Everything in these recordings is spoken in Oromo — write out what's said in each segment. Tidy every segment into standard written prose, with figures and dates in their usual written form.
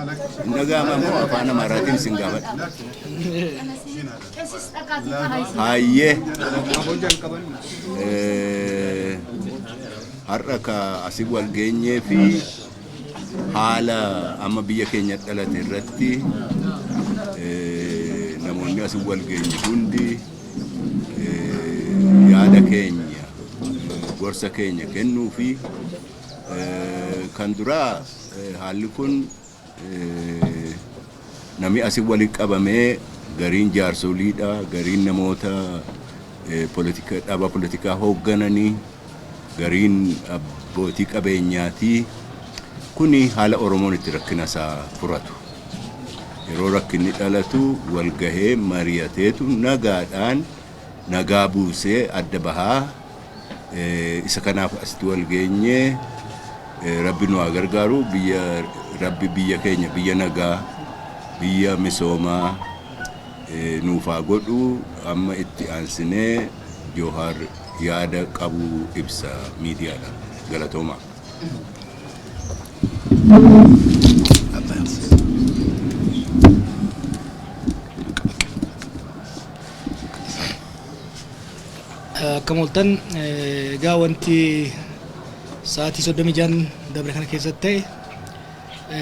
Nagama mo afaan Amaaratiin singgabat. Hayyee har'a ka asii wal geenyee fi haala amma biyya keenya dhalate irratti namoonni asii wal geenye hundi yaada keenya gorsa keenya kennuu fi kan duraa haalli kun namni asii waliin qabamee gariin jaarsoliidha, gariin namoota dhaaba politikaa hooggananii, gariin abbootii qabeenyaatii kuni haala Oromoon itti rakkina isaa furatu. Yeroo rakkinni dhalatu walgahee mari'ateetu nagaadhaan nagaa buusee adda bahaa isa kanaaf asitti wal geenyee rabbi nu haa gargaaru rabbi biyya keenya biyya nagaa biyya misoomaa nuuf haa godhu amma itti aansinee Joohar yaada qabu ibsa miidiyaadha galatooma. Kamoltan wanti sa'aatii 36 dabre kana keessatti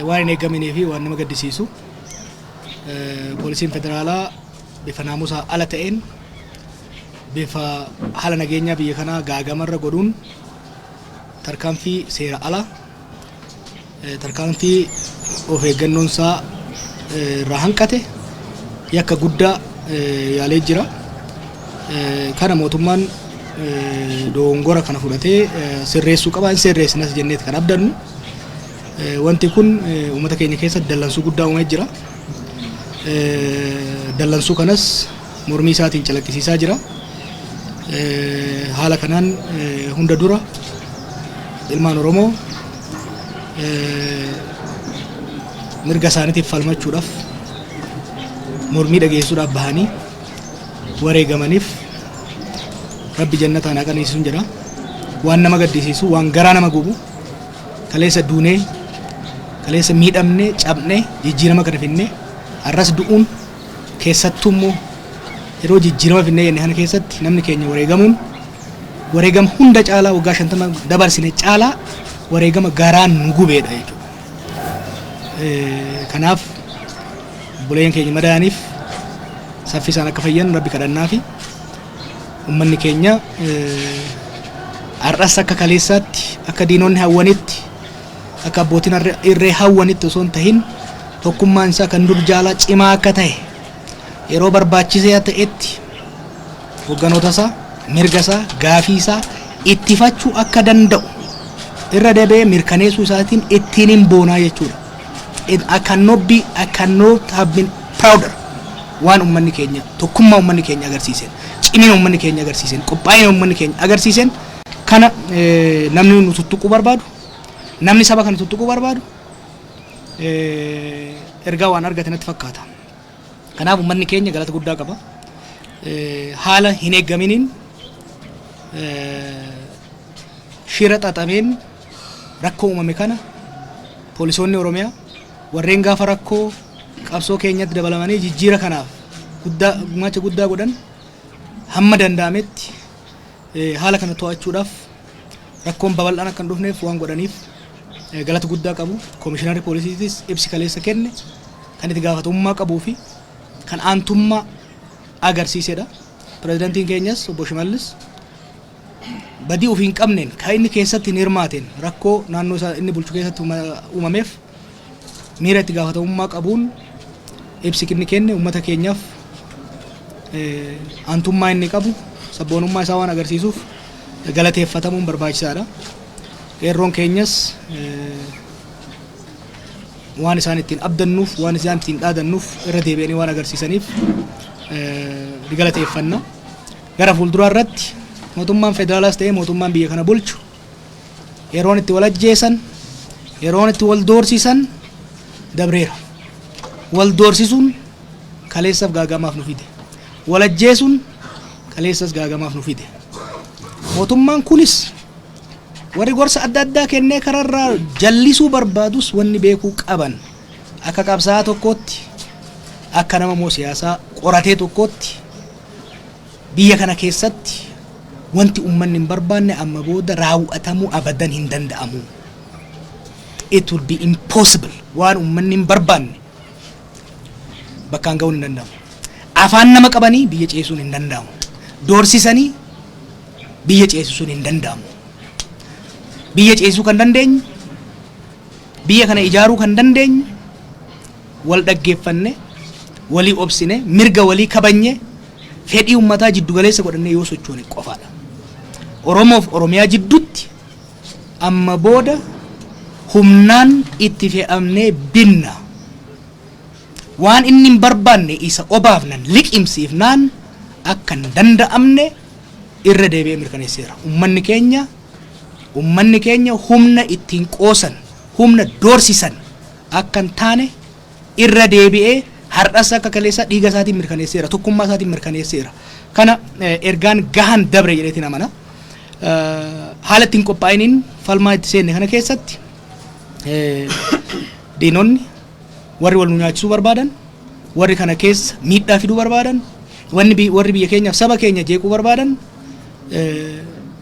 waan hin eegamnee fi waan nama gaddisiisu poolisiin federaalaa bifa naamusaa ala ta'een bifa haala nageenyaa biyya kanaa gaagamarra godhuun tarkaanfii seera ala tarkaanfii of eeggannoonsaa irraa hanqate yakka guddaa yaalee jira. Kana mootummaan dogongora kana fudhatee sirreessuu qaba. Hin sirreessinas jenneet kan abdannu. Wanti kun uummata keenya keessatti dallansuu guddaa uumee jira. Dallansuu kanas mormii isaatiin calaqqisiisaa jira. Haala kanaan hunda dura ilmaan Oromoo mirga isaaniitiif falmachuudhaaf mormii dhageessuudhaaf bahanii wareegamaniif rabbi jannataan haa qananiisu jedha. Waan nama gaddisiisu, waan garaa nama gubu, kaleessa duunee, kaleessa miidhamnee, cabnee, jijjiirama kana finnee har'as du'uun keessattuu immoo yeroo jijjiirama finnee jenne kana keessatti namni keenya wareegama hunda caalaa waggaa 50 dabarsine caalaa wareegama garaan nu gubeedha jechuudha. Kanaaf buleen keenya madaaniif saffisaan akka fayyan rabbi kadhannaa fi ummanni keenya har'as akka kaleessaatti akka diinonni hawwanitti akka abbootiin irree hawwanitti osoo hin tahin tokkummaan isaa kan dur jaalaa cimaa akka ta'e yeroo barbaachisee ta'etti hogganoota isaa mirga isaa gaafii isaa ittifachuu akka danda'u irra deebi'ee mirkaneessuu isaatiin ittiin hin boonaa jechuudha. I cannot have been prouder waan ummanni keenya tokkummaa ummanni keenya agarsiisen cimina ummanni keenya agarsiisen qophaa'ina ummanni keenya agarsiisen kana namni nu tuttuquu barbaadu namni saba kana tuttuquu barbaadu ergaa waan argate natti fakkaata. Kanaaf ummanni keenya galata guddaa qaba. Haala hin eeggaminiin shira xaxameen rakkoo uumame kana poolisoonni Oromiyaa warreen gaafa rakkoo qabsoo keenyatti dabalamanii jijjiira kanaaf gumaacha guddaa godhan hamma danda'ametti haala kana to'achuudhaaf rakkoon babal'aan akka hin dhufneef waan godhaniif galata guddaa qabu. Komishinarri poolisiitis ibsi kaleessa kenne kan itti gaafatamummaa qabuu fi kan aantummaa agarsiisedha. Pirezidaantiin keenyas obbo Shimallis badii ofii hin qabneen kan inni keessatti hin hirmaateen rakkoo naannoo isaa inni bulchu keessatti uumameef miira itti gaafatamummaa qabuun ibsi inni kenne uummata keenyaaf aantummaa inni qabu sabboonummaa isaa waan agarsiisuuf galateeffatamuun barbaachisaadha. Qeerroon keenyas waan isaan ittiin abdannuuf waan isaan ittiin dhaadannuuf irra deebi'anii waan agarsiisaniif galateeffanna. Gara fuulduraa irratti mootummaan federaalaas ta'ee mootummaan biyya kana bulchu yeroon itti wal ajjeesan yeroon itti wal doorsisan dabreera. Wal doorsisuun kaleessaaf gaagamaaf nu fide. Wal ajjeesuun kaleessas gaagamaaf nu fide. Mootummaan kunis warri gorsa adda addaa kennee kararraa jallisuu barbaadus wanni beekuu qaban akka qabsaa'aa tokkootti akka nama moo siyaasaa qoratee tokkootti biyya kana keessatti wanti uummanni hin barbaanne amma booda raawwatamuu abadan hin danda'amu. It will be impossible waan uummanni hin barbaanne bakkaan ga'uun hin danda'amu. Afaan nama qabanii biyya ceessuun hin danda'amu. Doorsisanii biyya ceessuun hin danda'amu. Biyya ceessuu kan dandeenyu biyya kana ijaaruu kan dandeenyu wal dhaggeeffanne walii obsine mirga walii kabanye fedhii uummataa jiddu galeessa godhannee yoo sochoone qofaadha. Oromoof Oromiyaa jidduutti amma booda humnaan itti fe'amnee binna. Waan inni hin barbaanne isa obaafnan liqimsiifnaan akka hin danda'amne irra deebi'ee mirkaneesseera. Uummanni keenya humna ittiin qoosan, humna doorsisan akka hin taane irra deebi'ee har'as akka kaleessa dhiiga isaatiin mirkaneesseera, tokkummaa isaatiin mirkaneesseera. Kana ergaan gahan dabre jedheetiin amana. Haala ittiin qophaa'iniin falmaa itti seenne kana keessatti diinonni warri wal nu nyaachisuu barbaadan, warri kana keessa miidhaa fiduu barbaadan, warri biyya keenyaaf saba keenya jeequu barbaadan,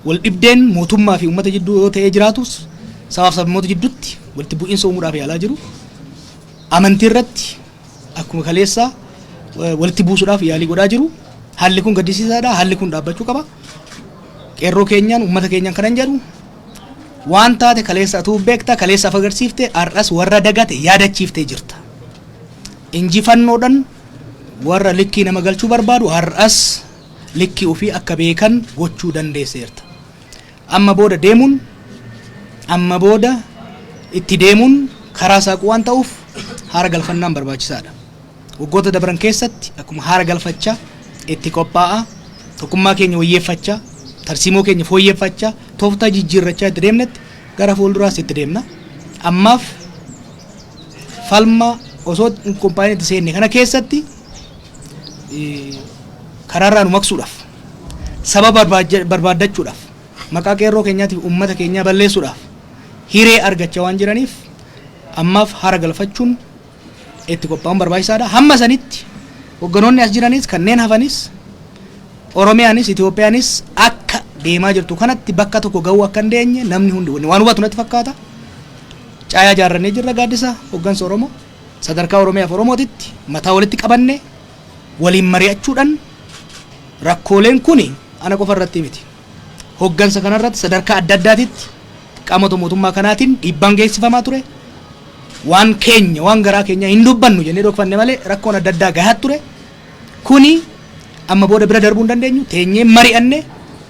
wal dhibdeen mootummaa fi uummata jidduu yoo ta'ee jiraatus sabaaf sabmoota jidduutti walitti bu'iinsa uumuudhaaf yaalaa jiru. Amantii irratti akkuma kaleessaa walitti buusuudhaaf yaalii godhaa jiru. Haalli kun gaddisiisaadha. Haalli kun dhaabbachuu qaba. Qeerroo keenyaan uummata keenyaan kanan jedhu waan taate kaleessa atuu beekta, kaleessa af agarsiifte, har'as warra dagate yaadachiiftee jirta. Injifannoodhaan warra likkii nama galchuu barbaadu har'as likkii ofii akka beekan gochuu dandeesseerta. Amma booda itti deemuun karaa saaquu waan ta'uuf haara galfannaan barbaachisaadha. Waggoota dabran keessatti akkuma haara galfachaa itti qophaa'a, tokkummaa keenya wayyeeffachaa, tarsiimoo keenya fooyyeffachaa, tooftaa jijjiirrachaa itti deemnetti gara fuulduraas itti deemna. Ammaaf falma osoo qophaa'in itti seenne kana keessatti karaarraa nu maqsuudhaaf, saba barbaaddachuudhaaf, maqaa qeerroo keenyaatiif uummata keenyaa balleessuudhaaf hiree argachaa waan jiraniif ammaaf haara galfachuun itti qophaa'uun barbaachisaadha. Hamma sanitti hogganoonni as jiranis kanneen hafanis Oromiyaanis Itoophiyaanis akka deemaa jirtu kanatti bakka tokko ga'uu akka hin deenye namni hundi waan hubatu natti fakkaata. Caayaa jaarrannee jirra gaaddisa hoggansa Oromoo sadarkaa Oromiyaaf Oromootitti mataa walitti qabanne waliin mari'achuudhaan rakkooleen kuni ana qofa irratti miti. Hoggansa kanarratti sadarkaa adda addaatitti qaamota mootummaa kanaatiin dhiibbaan geessifamaa ture. Waan garaa keenya hin dubbannu jennee dhokfanne malee rakkoon adda addaa gahaa ture. Kuni amma booda bira darbuu hin dandeenyu. Teenyee mari'anne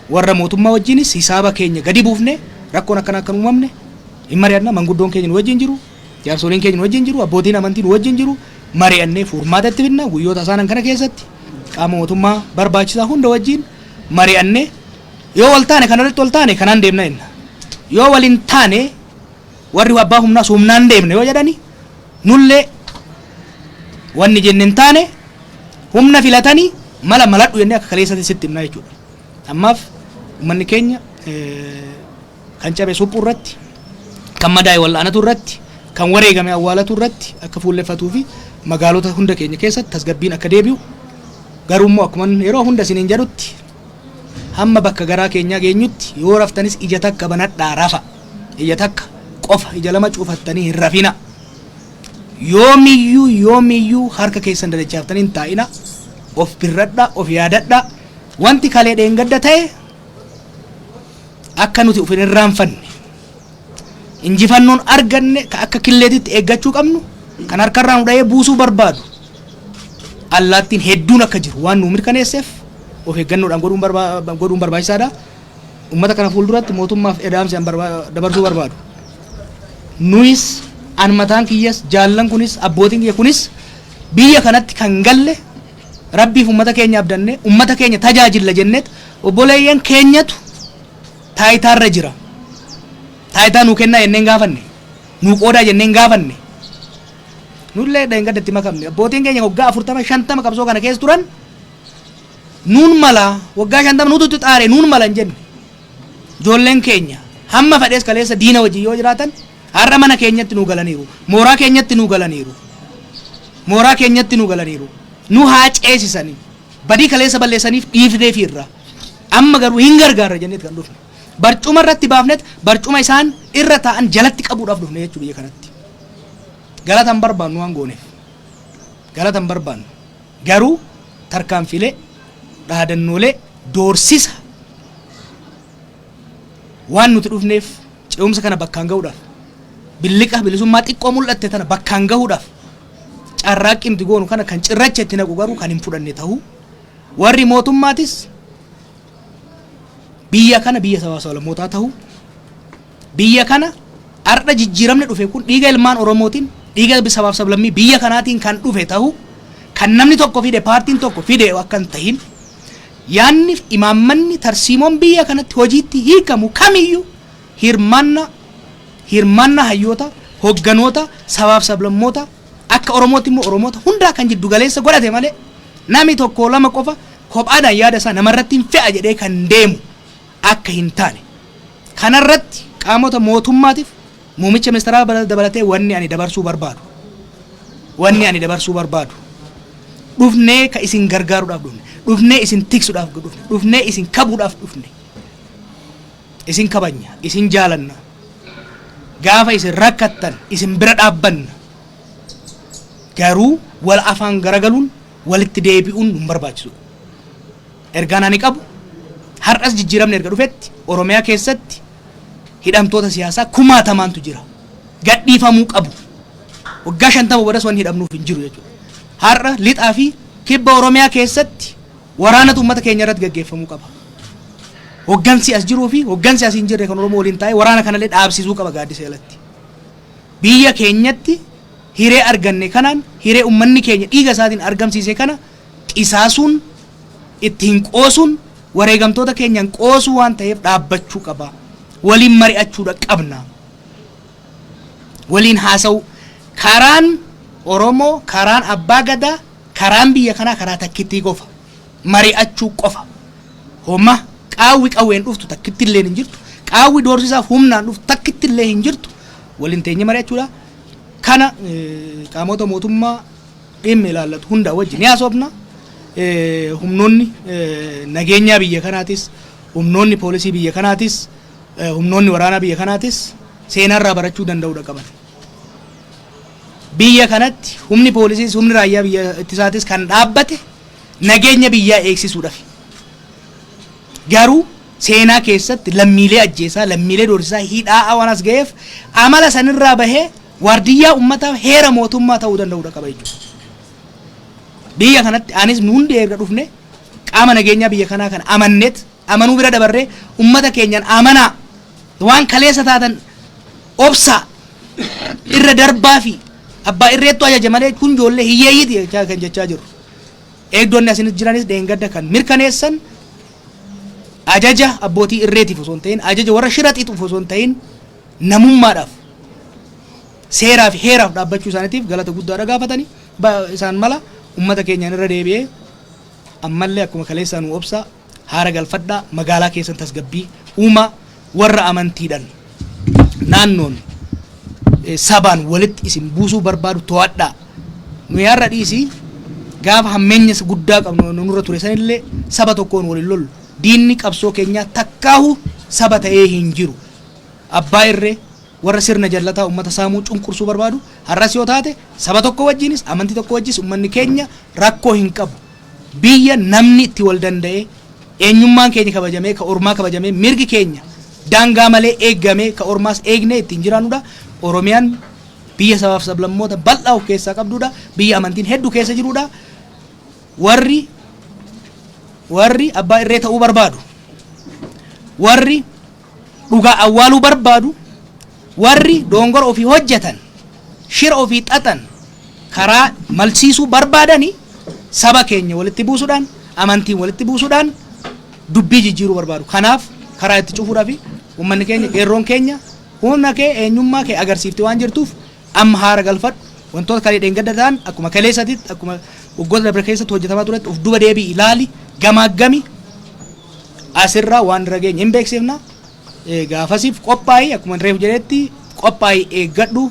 warra mootummaa wajjinis hisaaba keenya gadi buufne rakkoon akkana akka uumamne hin mari'anna. Manguddoon keenya nu wajjin jiru, jaarsoliin keenya nu wajjin jiru, abbootiin amantii nu wajjin jiru. Mari'annee furmaata itti fidna. Guyyoota isaanan kana keessatti qaama mootummaa barbaachisaa hunda wajjin mari'annee yoo wal taane kanarratti wal taane kanaan deemna jenna. Yoo waliin taane warri abbaa humnaas humnaan deemne yoo jedhani nullee wanni jenne hin taane humna filatanii mala maladhu jennee akka kaleessatti sitti himna jechuudha. Ammaaf uummanni keenya kan cabe suphuu irratti, kan madaa'e wal'aanatu irratti, kan wareegame awwaalatu irratti akka fuulleffatuu fi magaalota hunda keenya keessatti tasgabbiin akka deebi'u garuummoo akkuma yeroo hunda isiniin jedhutti hamma bakka garaa keenyaa geenyutti yoo raftanis ija takka banadhaa rafa. Ija takka qofa ija lama cuufattanii hin rafina. Yoomiyyuu harka keessan dadachaaftanii hin taa'ina. Of birradhaa, of yaadadhaa. Wanti kalee dheengadda ta'e akka nuti of hin irraanfanne. Injifannoon arganne akka killeetitti eeggachuu qabnu kan harkarraa nu dha'ee buusuu barbaadu. Allaattiin hedduun akka jiru waan nu mirkaneesseef of eeggannoodhaan godhuun barbaachisaadha. Uummata kana fuulduratti mootummaaf eda'amsi dabarsuu barbaadu. Nuyis an mataan kiyyas jaallan kunis abbootiin kiyya kunis biyya kanatti kan galle rabbiif uummata keenya abdanne uummata keenya tajaajilla jenneet obboleeyyan keenyatu taayitaarra jira. Taayitaa nuu kennaa jenneen gaafanne, nuu qoodaa jenneen gaafanne. Nullee dheengaddatti makamne abbootiin keenya waggaa 40-50 qabsoo kana keessa turan nuun mala waggaa 50 nututti xaare nuun mala hin jenne. Ijoolleen keenya hamma fadhees kaleessa diina wajjin yoo jiraatan har'a mana keenyatti nuu galaniiru, mooraa keenyatti nuu galaniiru. mooraa keenyatti nu galaniiru nu haa ceesisanii badii kaleessa balleessaniif dhiifnee fiirra amma garuu hin gargaarra jennee kan dhufne barcuma irratti baafnet barcuma isaan irra taa'an jalatti qabuudhaaf dhufne jechuudha biyya kanatti galatan barbaannu waan gooneef galatan barbaannu garuu tarkaanfilee dhaadannoolee doorsisa waan nuti dhufneef ce'umsa kana bakkaan gahuudhaaf billiqa bilisummaa xiqqoo mul'atte tana bakkaan gahuudhaaf carraaqqii nuti goonu kana kan cirracha itti naqu garuu kan hin fudhanne ta'uu warri mootummaatis biyya kana biyya sabaa sablammootaa ta'uu biyya kana arda jijjiiramne dhufe kun dhiiga ilmaan oromootiin dhiiga sabaaf sablammii biyya kanaatiin kan dhufe ta'uu kan namni tokko fide paartiin tokko fide akka hin ta'in yaanni imaammanni tarsiimoon biyya kanatti hojiitti hiikamu kamiyyuu hirmaanna hayyoota hogganoota sabaaf sablammoota akka oromootti immoo oromoota hundaa kan jiddu galeessa godhate malee nami tokko lama qofa kophaadhaan yaada isaa namarratti hin fe'a jedhee kan deemu akka hin taane kanarratti qaamota mootummaatiif muummicha ministeeraa dabalatee wanni ani dabarsuu barbaadu dhufnee ka isin gargaaruudhaaf dhufne dhufnee isin tiksuudhaaf dhufne dhufnee isin kabuudhaaf dhufne isin kabanya isin jaalanna gaafa isin rakkattan isin bira dhaabbanna garuu wal afaan garagaluun walitti deebi'uun nun barbaachisu ergaan ani qabu har'as jijjiiramne erga dhufetti oromiyaa keessatti hidhamtoota siyaasaa kumaatamaantu jira gadhiifamuu qabu waggaa 50 bodas waan hidhamnuuf hin jiru jechuudha har'a lixaa fi kibba oromiyaa keessatti waraanatu uummata keenya irratti gaggeeffamuu qaba hoggansi as jiruu fi hoggansi as hin jirre kan oromoo waliin taa'e waraana kanallee dhaabsisuu qaba gaaddisa jalatti biyya keenyatti hiree arganne kanaan hiree ummanni keenya dhiiga isaatiin argamsiise kana qisaasuun ittiin qoosuun wareegamtoota keenyaan qoosuu waan ta'eef dhaabbachuu qaba waliin mari'achuudha qabna waliin haasa'u karaan oromoo karaan abbaa gadaa karaan biyya kanaa karaa takkittii qofa mari'achuu qofa homa qaawwi qawween dhuftu takkittillee hin jirtu qaawwi doorsisaaf humnaan dhuftu takkittillee hin jirtu waliin teenye mari'achuudha kana qaamota mootummaa dhimma ilaallatu hunda wajjin ni haasofna humnoonni nageenyaa biyya kanaatis humnoonni poolisii biyya kanaatis humnoonni waraanaa biyya kanaatis seenarraa barachuu danda'uudha qaban biyya kanatti humni poolisiis humni raayyaa biyya ittisaatis kan dhaabbate nageenya biyyaa eegsisuudhaaf garuu seenaa keessatti lammiilee ajjeesaa lammiilee doorsisaa hidhaa waan as ga'eef amala sanirraa bahee waardiyyaa ummataaf heera mootummaa ta'uu danda'uudha qaba jechuudha biyya kanatti anis nu hundi erga dhufne qaama nageenyaa biyya kanaa kan amanneet amanuu bira dabarree ummata keenyaan amanaa waan kaleessa taatan obsa irra darbaa fi abbaa irreettu ajaja malee kun ijoollee hiyyeeyyiti kan jechaa jiru eegdonni asinis jiranis dheengadda kan mirkaneessan ajaja abbootii irreetiif osoo hin ta'in ajaja warra shira xixuuf osoo hin ta'in namummaadhaaf seeraa fi heeraaf dhaabbachuu isaaniitiif galata guddaadha gaafatanii isaan mala ummata keenyaan irra deebi'ee ammallee akkuma kaleessaa nu obsa haara galfadhaa magaalaa keessan tasgabbii uumaa warra amantiidhaan naannoon sabaan walitti isin buusuu barbaadu to'adhaa nu yaarra dhiisii gaafa hammeenya guddaa qabnu nurra ture sanillee saba tokkoon waliin lollu diinni qabsoo keenyaa takkaahu saba ta'ee hin jiru abbaa irree warra sirna jallataa ummata saamuu cunqursuu barbaadu har'as yoo taate saba tokko wajjinis amantii tokko wajjis ummanni keenya rakkoo hin qabu biyya namni itti wal danda'ee eenyummaan keenya kabajamee ka ormaa kabajamee mirgi keenya daangaa malee eegamee ka ormaas eegnee ittiin jiraannudha oromiyaan biyya sabaaf sablammoota bal'aa of keessaa qabdudha biyya amantiin hedduu keessa jirudha warri abbaa irree ta'uu barbaadu warri dhugaa awwaaluu barbaadu warri dongora ofii hojjetan shira ofii xaxan karaa malsiisuu barbaadanii saba keenya walitti buusuudhaan amantiin walitti buusuudhaan dubbii jijjiiruu barbaadu kanaaf karaa itti cufuudhaaf ummanni keenya qeerroon keenya humna kee eenyummaa kee agarsiifte waan jirtuuf amma haara galfadhu wantoota kalee dheengadda ta'an akkuma kaleessatitti akkuma waggoota dabre keessatti hojjetamaa turetti of duba deebii ilaali gamaaggami asirraa waan irra geenye hin beeksifna gaafasiif qophaa'ii akkuma reef jedhetti qophaa'ii eeggadhu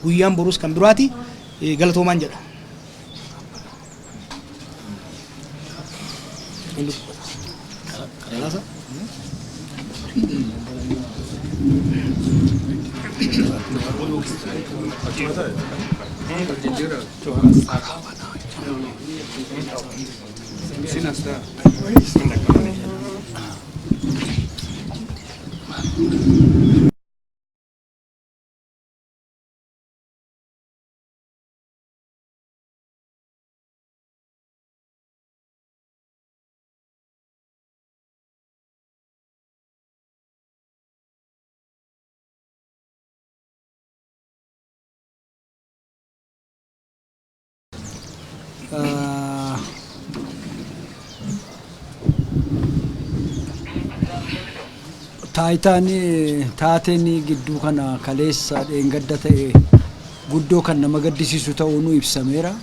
guyyaan boruus kan biraati galatoomaan jedha Gaadisa. Taateen gidduu kana kaleessa dheengadda ta'e guddoo kan nama gaddisiisu ta'uu nu ibsameera.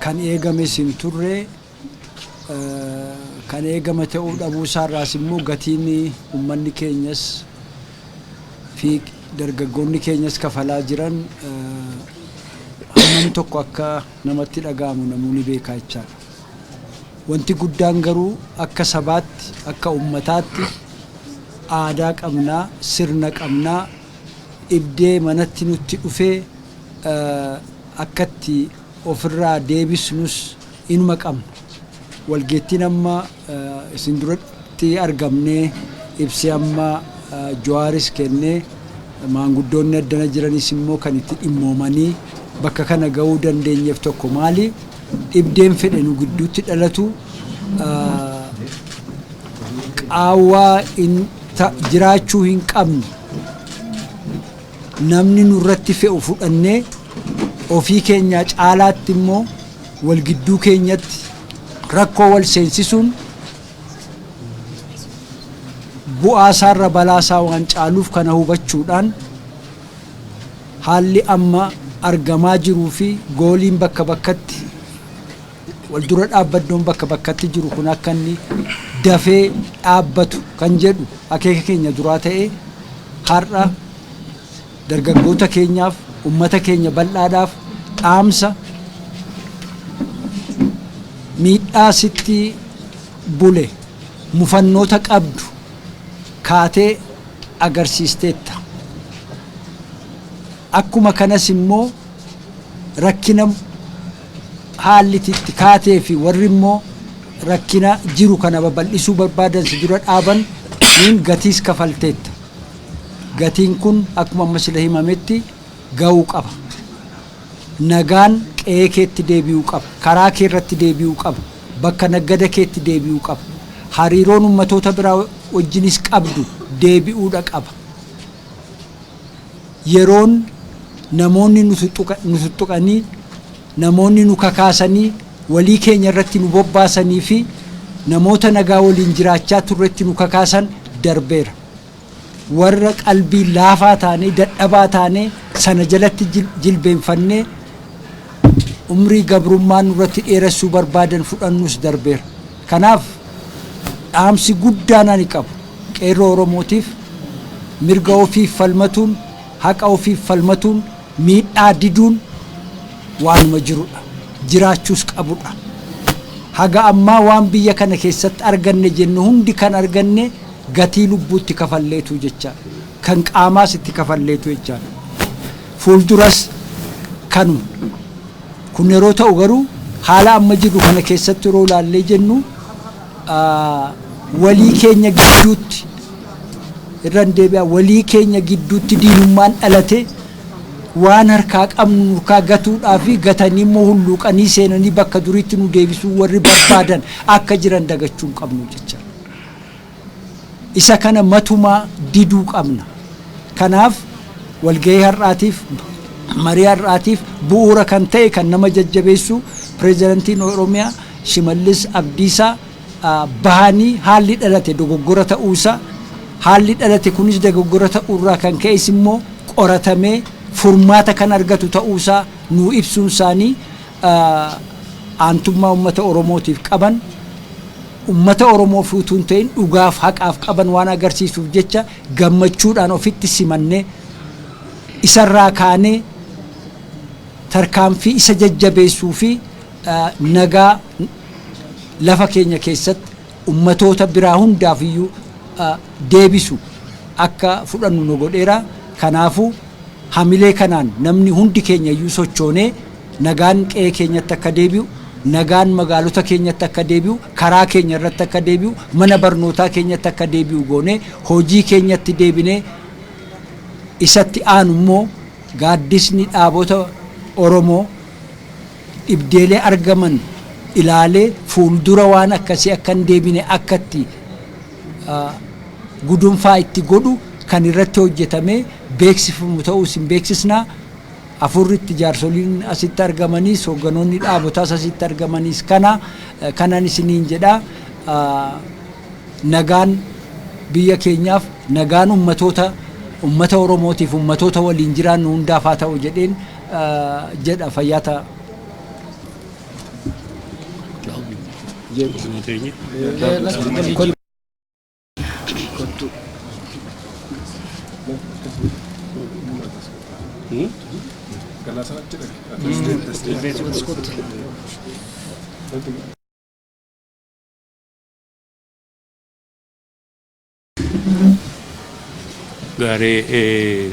Kan eegames hin turre kan eegame ta'uu dhabuu isaarraas immoo gatiin uummanni keenyas fi dargaggoonni keenyas kafalaa jiran hammam tokko akka namatti dhaga'amu namoonni beekaa jechaadha. Wanti guddaan garuu akka sabaatti akka ummataatti aadaa qabnaa, sirna qabnaa, dhibdee manatti nutti dhufee akkatti ofirraa deebisnus inuma qabna. Walgeettiin amma isin duratti argamnee ibsi amma Jawaaris kennee maanguddoonni addana jiranis immoo kan itti dhimmoomanii bakka kana ga'uu dandeenyeef tokko maali? Dhibdeen fedhe nu gidduutti dhalatu qaawwaa jiraachuu hin qabne namni nurratti fe'u fudhannee ofii keenyaa caalaatti immoo wal gidduu keenyatti rakkoo wal seensisuun bu'aa isaarra balaa isaa waan caaluuf kana hubachuudhaan haalli amma argamaa jiruu fi gooliin bakka bakkatti wal dura dhaabbaddoon bakka bakkatti jiru kun akka inni dafee dhaabbatu kan jedhu akeeka keenya duraa ta'e har'a dargaggoota keenyaaf ummata keenya bal'aadhaaf dhaamsa miidhaa sitti bule mufannoota qabdu kaatee agarsiisteetta. Akkuma kanas immoo rakkina haalli itti kaatee fi warri immoo rakkina jiru kana babal'isuu barbaadan si dura dhaaban niin gatiis kafalteetta. Gatiin kun akkuma amma sila himametti ga'uu qaba. Nagaan qe'ee keetti deebi'uu qaba. Karaa kee irratti deebi'uu qaba. Bakka naggada keetti deebi'uu qaba. Hariiroon ummatoota biraa wajjinis qabdu deebi'uudha qaba. Yeroon namoonni nu tuttuqanii namoonni nu kakaasanii walii keenya irratti nu bobbaasanii fi namoota nagaa waliin jiraachaa turretti nu kakaasan darbeera. Warra qalbii laafaa taanee dadhabaa taanee sana jalatti jilbeenfannee umrii gabrummaa nurratti dheeressuu barbaadan fudhannus darbeera. Kanaaf dhaamsi guddaan ani qabu qeerroo Oromootiif mirga ofiif falmatuun haqa ofiif falmatuun miidhaa diduun waanuma jirudha. Jiraachuus qabudha. Haga ammaa waan biyya kana keessatti arganne jennu hundi kan arganne gatii lubbuutti kafalleetu jecha kan qaamaas itti kafalleetu jecha fuulduras kanuma. Kun yeroo ta'u garuu haala amma jiru kana keessatti yeroo ilaallee jennu walii keenya gidduutti irraan deebi'a walii keenya gidduutti diinummaan dhalate waan harkaa qabnu nurkaa gatuudhaa fi gatanii immoo hulluuqanii seenanii bakka duriitti nu deebisuu warri barbaadan akka jiran dagachuu hin qabnu jecha. Isa kana matumaa diduu qabna. Kanaaf walgahii har'aatiif marii har'aatiif bu'uura kan ta'e kan nama jajjabeessu pireezidantiin Oromiyaa Shimallis Abdiisaa bahanii haalli dhalate dogoggora ta'uusaa haalli dhalate kunis dogoggora ta'uurraa kan ka'es immoo qoratamee furmaata kan argatu ta'uusaa nuu ibsuun isaanii aantummaa uummata Oromootiif qaban ummata Oromoo fuutuun ta'in dhugaaf haqaaf qaban waan agarsiisuuf jecha gammachuudhaan ofitti simannee isarraa kaanee tarkaanfii isa jajjabeessuu fi nagaa lafa keenya keessatti ummatoota biraa hundaaf iyyuu deebisu akka fudhannu nu godheera. Kanaafuu hamilee kanaan namni hundi keenya iyyuu sochoonee nagaan qe'ee keenyatti akka deebi'u, nagaan magaalota keenyatti akka deebi'u, karaa keenya irratti akka deebi'u, mana barnootaa keenyatti akka deebi'u goonee hojii keenyatti deebinee isatti aanu immoo gaaddisni dhaabota Oromoo dhibdeelee argaman ilaalee fuuldura waan akkasii akka hin deebine akkatti gudunfaa itti godhu kan irratti hojjetamee beeksifamu ta'uus hin beeksisnaa. Afurritti jaarsoliin asitti argamaniis hoogganoonni dhaabotaas asitti argamaniis kanan isiniin jedhaa. Nagaan biyya keenyaaf, nagaan ummata Oromootiif ummatoota waliin jiraannu hundaaf haa ta'u jedheen jedha. Fayyaa ta'a. Gaarii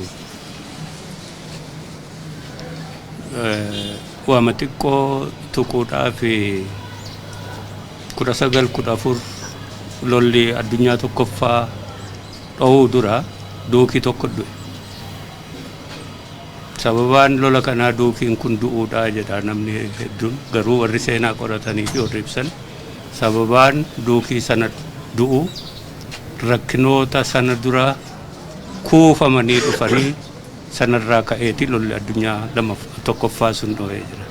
waama xiqqoo tuquudhaaf 1914 lolli addunyaa tokkoffaa dhowuu dura duukii tokko du'e. Sababaan lola kanaa duukiin kun du'uudhaa jedha namni hedduun, garuu warri seenaa qoratanii fi warri ibsan sababaan duukii sana du'u rakkinoota sana dura kuufamanii dhufanii sanarraa ka'eeti lolli addunyaa tokkoffaa sun dho'ee jira.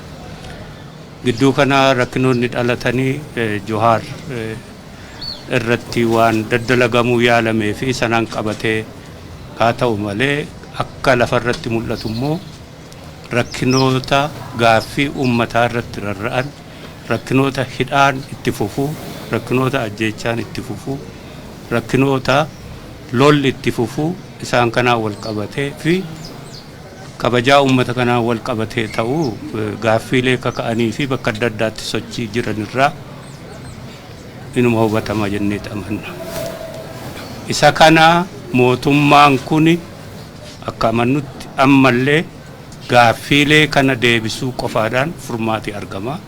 Gidduu kana rakkinoonni dhalatanii Johaar irratti waan daddalagamuu yaalamee fi sanaan qabatee haa ta'u malee akka lafarratti mul'atu immoo rakkinoota gaaffii uummataa irratti rarra'an, rakkinoota hidhaan itti fufuu, rakkinoota ajjeechaan itti fufuu, rakkinoota lolli itti fufuu isaan kanaan wal qabatee fi kabajaa uummata kanaan wal qabatee ta'uu gaaffiilee kaka'anii fi bakka adda addaatti sochii jiran irraa inuma hubatama jennee amanna. Isa kana mootummaan kun akka amannutti ammallee gaaffiilee kana deebisuu qofaadhaan furmaati argama.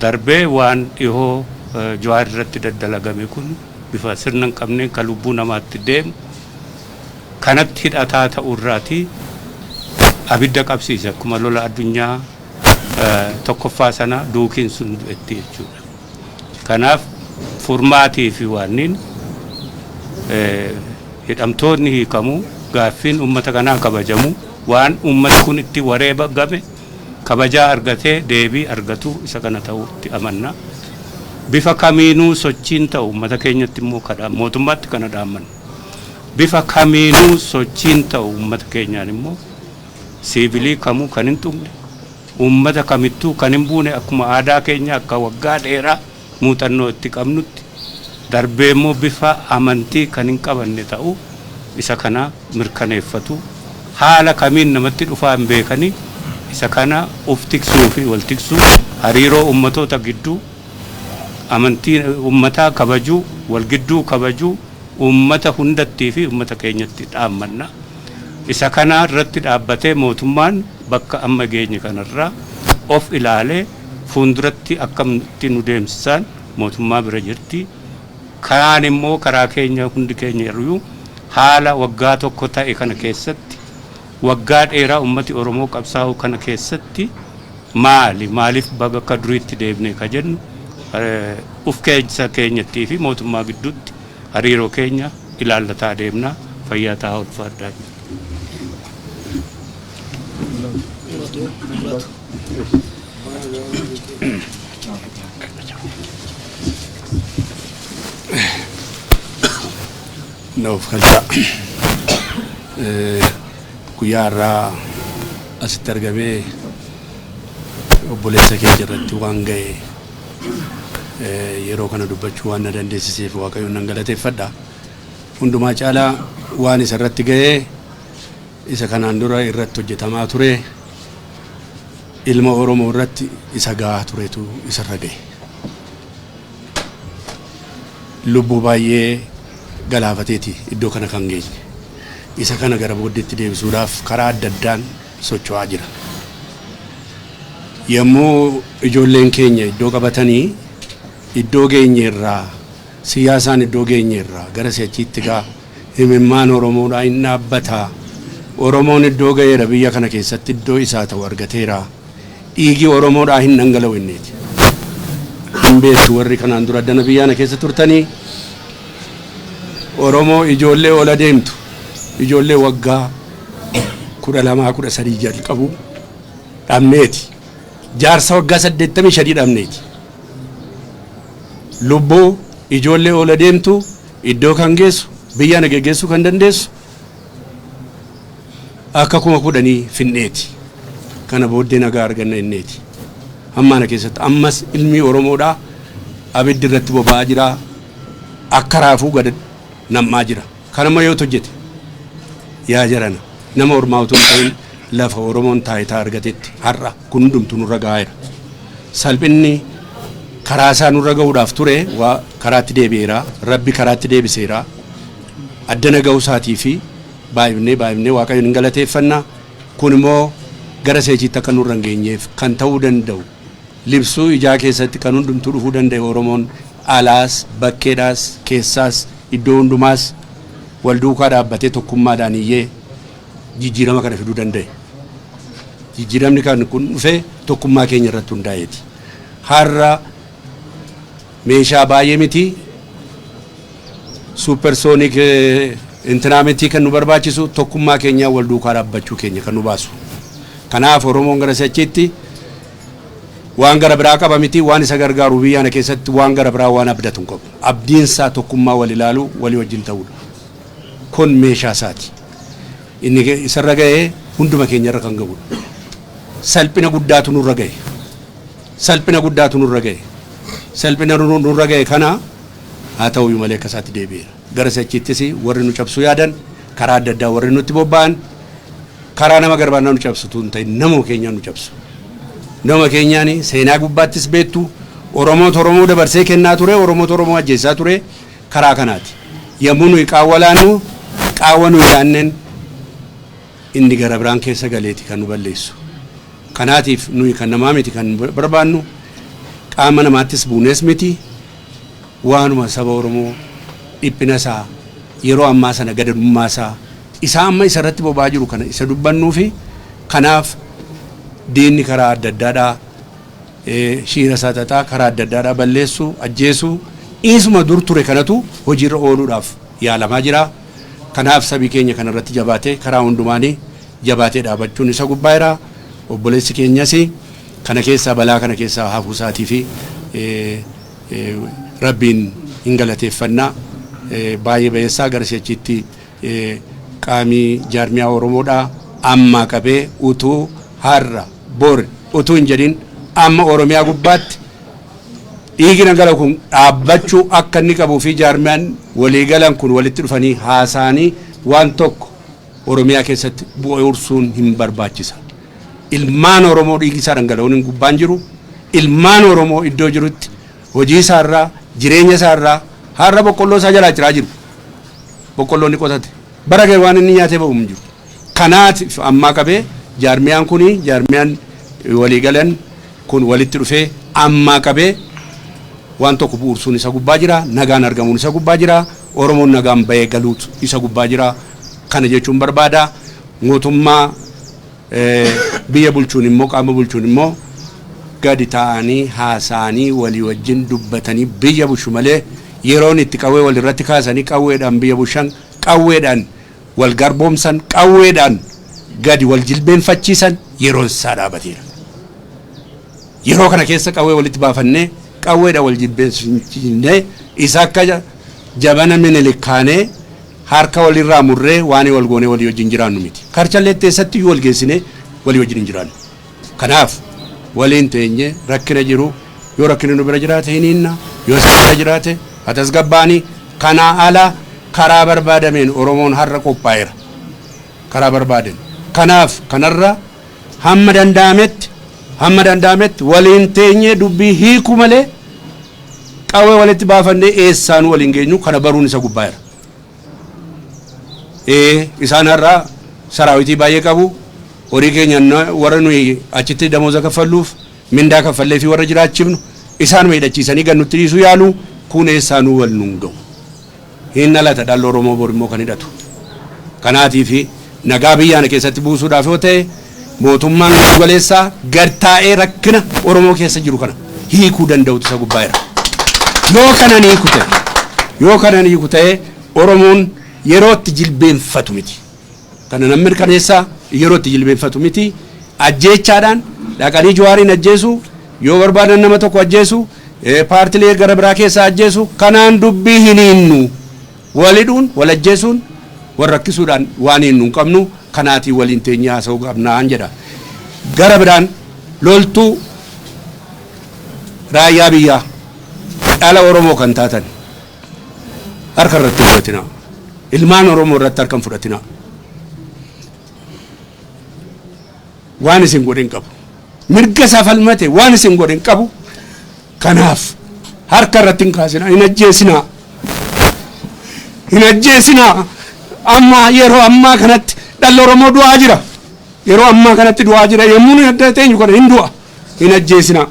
Darbee waan dhihoo Jawaar irratti daddalagame kun bifa sirna hin qabneen kan lubbuu namaatti deemu kanatti hidhataa ta'urraati abidda qabsiisa akkuma lola addunyaa tokkoffaa sana duukiin sun du'etti jechuudha. Kanaaf furmaatii fi waannin hidhamtoonni hiikamu, gaaffiin uummata kanaa kabajamu, waan uummati kun itti wareegame kabajaa argatee deebii argatu isa kana ta'utti amanna. Bifa kamiinuu sochiin ta'u uummata keenyatti immoo mootummaatti kana dhaammanna. Bifa kamiinuu sochiin ta'u uummata keenyaan immoo siivilii kamuu kan hin tuqne, uummata kamittuu kan hin buune akkuma aadaa keenya akka waggaa dheeraa muuxannoo itti qabnutti darbee immoo bifa amantii kan hin qabanne ta'u isa kana mirkaneeffatu haala kamiin namatti dhufaa hin beekanii isa kana of tiksuu fi wal tiksuu hariiroo uummatoota gidduu amantii uummataa kabajuu, wal gidduu kabajuu uummata hundattii fi uummata keenyatti dhaammanna. Isa kana irratti dhaabbatee mootummaan bakka amma geenye kanarraa of ilaalee fuulduratti akkamitti nu deemsisan mootummaa bira jirti. Kaan immoo karaa keenya hundi keenya irraa haala waggaa tokko ta'e kana keessatti waggaa dheeraa ummati Oromoo qabsaa'u kana keessatti maaliif baga akka duriitti deebnee ka jennu uf keessa keenyattii fi mootummaa gidduutti hariiroo keenya ilaallataa deemna. Fayyaa ta'aa ulfaadhaa. Noof kalcha guyyaa irraa asitti argamee obboleessa keenya irratti waan ga'e yeroo kana dubbachuu waan na dandeessiseef Waaqayyoon nan galateeffadha. Hundumaa caalaa waan isa irratti ga'e isa kanaan dura irratti hojjetamaa ture ilma Oromoo irratti isa gahaa turetu isarra ga'e. lubbuu baay'ee galaafateeti iddoo kana kan geenye. Isa kana gara booddeetti deebisuudhaaf karaa adda addaan socho'aa jira. Yommuu ijoolleen keenya iddoo qabatanii iddoo geenyeerraa siyaasaan iddoo geenyeerraa gara si'achiitti gaa himimmaan Oromoodhaa hin dhaabbataa. Oromoon iddoo ga'eera biyya kana keessatti iddoo isaa ta'u argateera. Dhiigi Oromoodhaa hin dhangala'u inneeti. Hin beektu warri kanaan dura addana biyyaana keessa turtanii Oromoo ijoollee ola deemtu ijoollee waggaa 12-13 jalqabu dhabneeti. Jaarsa waggaa 83 dhabneeti. Lubbuu ijoollee ola deemtu iddoo kan geessu biyya na geggeessuu kan dandeessu akka 10,000 finneeti. Kana booddee nagaa arganna inneeti. Ammaana keessatti ammas ilmi Oromoodhaa abiddi irratti boba'aa jira. Akka raafuu gad nam'aa jira. Kanammoo yoo hojjete yaa jarana nama ormaa utuu hin ta'in lafa Oromoon taayitaa argatetti har'a kun hundumtu nurra gahaera. Salphinni karaa isaa nurra gahuudhaaf ture waa karaatti deebi'eera. Rabbi karaatti deebiseera. Addana gahuu isaatii fi baay'ifnee Waaqayyoon hin galateeffannaa. Kun immoo gara seechiitti akka nurra hin geenyeef kan ta'uu danda'u. Libsuu ijaa keessatti kan hundumtuu dhufuu danda'e Oromoon alaas bakkeedhaas keessaas iddoo hundumaas wal duukaa dhaabbatee tokkummaadhaan iyyee jijjiirama kana fiduu danda'e. Jijjiiramni kan kun dhufee tokkummaa keenya irratti hundaa'eeti. Har'a meeshaa baay'ee miti supersonic intinaamitii kan nu barbaachisu tokkummaa keenyaa wal duukaa dhaabbachuu keenya kan nu baasu. Kanaaf Oromoon gara si'achiitti waan gara biraa qaba miti waan isa gargaaru biyyaana keessatti waan gara biraa waan abdatu hin qabu. Abdiinsaa tokkummaa wal ilaaluu walii wajjin ta'uudha. Kun meeshaa isaati. Inni isarra ga'ee hunduma keenya irra kan ga'udha. Salphina guddaatu nurra ga'e. Salphina guddaatu nurra ga'e. Salphina nurra ga'e kana haa ta'u malee akka isaatti deebi'eera. Gara si'achiittis warri nu cabsuu yaadan karaa adda addaa warri nutti bobba'an karaa nama garbaannaa nu cabsutu hin ta'in nama keenya nu cabsu. Nama keenyaani seenaa gubbaattis beektu Oromoo dabarsee kennaa ture Oromoo ajjeessaa ture karaa kanaati. Yommuu nuyi qaawwa laannu qaawwa nuyi laanneen inni gara biraan keessa galeeti kan nu balleessu. Kanaatiif nuyi kan namaa miti kan barbaannu qaama namaattis buunees miti waanuma saba Oromoo dhiphina isaa yeroo ammaa sana gadadummaa isaa isa amma isarratti boba'aa jiru kana isa dubbannuu fi kanaaf diinni karaa adda addaadhaa shiira isaa xaxaa karaa adda addaadhaa balleessuu ajjeesuu isuma dur ture kanatu hojiirra ooluudhaaf yaalamaa jira. Kanaaf sabii keenya kanarratti jabaatee karaa hundumaanii jabaatee dhaabachuun isa gubbaa'eera. Obboleessi keenyas kana keessaa balaa kana keessaa hafuu isaatii fi Rabbiin hin galateeffannaa. Baay'ee bayeessaa gara si'achiitti qaamii jaarmiyaa Oromoodhaa amma qabee utuu har'a bor utuu hin jedhin amma Oromiyaa gubbaatti dhiigi nagala kun dhaabbachuu akka inni qabuu fi jaarmiyaan waliigalan kun walitti dhufanii haasa'anii waan tokko Oromiyaa keessatti bu'uursuun hin barbaachisa. Ilmaan Oromoo dhiigi isaa dhangala'uun hin gubbaan jiru. Ilmaan Oromoo iddoo jirutti hojii isaarraa jireenya isaarraa har'a boqqolloo isaa jalaa jiraa jiru. Boqqolloon ni qotate. Bara ga'e waan inni nyaatee ba'u hin jiru. Kanaatiif ammaa qabee jaarmiyaan kuni jaarmiyaan waliigalan kun walitti dhufee ammaa qabee waan tokko bu'uursuun isa gubbaa jira. Nagaan argamuun isa gubbaa jira. Oromoon nagaan bahee galuutu isa gubbaa jira. Kana jechuun barbaada. Mootummaa biyya bulchuun immoo qaama bulchuun immoo gadi ta'anii haasa'anii walii wajjin dubbatanii biyya bulchu malee yeroon itti qawwee walirratti kaasanii qawweedhaan biyya bulchan qawweedhaan wal garboomsan qawweedhaan gadi wal jilbeenfachiisan yeroon isaa dhaabateera. Yeroo kana keessa qawwee walitti baafannee qawweedhaan wal jilbeenfachiisnee isa akka jabana minilikkaanee harka walirraa murree waan wal goonee walii wajjin jiraannu miti. Karchallee teessatti wal geessinee walii wajjin hin jiraannu. Kanaaf waliin teenye rakkina jiru yoo rakkina nu bira jiraate hin hinna yoo isa bira jiraate hatas gabbaanii kanaa ala karaa barbaadameen Oromoon har'a qophaa'eera. Karaa barbaadan. Kanaaf kanarra hamma danda'ametti waliin teenye dubbii hiiku malee qawwee walitti baafannee eessaan waliin geenyu kana baruun isa gubbaayira. Isaan har'aa saraawitii baay'ee qabu. Horii keenya warra nuyi achitti damooza kaffalluuf mindaa kaffallee fi warra jiraachifnu isaan miidhachiisanii gannutti dhiisuu yaalu kun eessaanuu wal nuun ga'u. Hin dhalata dhalli Oromoo bor immoo kan hidhatu. Kanaatiif nagaa biyyaana keessatti buusuudhaaf yoo ta'e mootummaan Onkololessaa gad taa'ee rakkina Oromoo keessa jiru kana hiikuu danda'utu isa gubbaayira. Yoo kana hiiku ta'e Oromoon yerootti jilbeenfatu miti. Kana namni mirkaneessaa yerootti jilbeenfatu miti. Ajjeechaadhaan dhaqanii Jawaariin ajjeesu yoo barbaadan nama tokko ajjeesu paartilee gara biraa keessaa ajjeesu kanaan dubbii hin hiinnu. Walidhuun wal ajjeesuun wal rakkisuudhaan waan hin qabnu kanaatii waliin teenyaa haasa'uu qabnaan jedha. Gara biraan loltuu raayyaa biyyaa dhala Oromoo kan taatan harka irratti fudhatina. Ilmaan Oromoo irratti harka fudhatina. Waan isin godhin qabu. Mirga isaa falmate waan isin godhin qabu. Kanaaf harka irratti hin kaasina. Hin ajjeesina. Hin ajjeesina. Amma yeroo ammaa kanatti dhalli Oromoo du'aa jira. Yeroo ammaa kanatti du'aa jira. Yommuu nu adda teenyu kana hin du'a. Hin ajjeesina.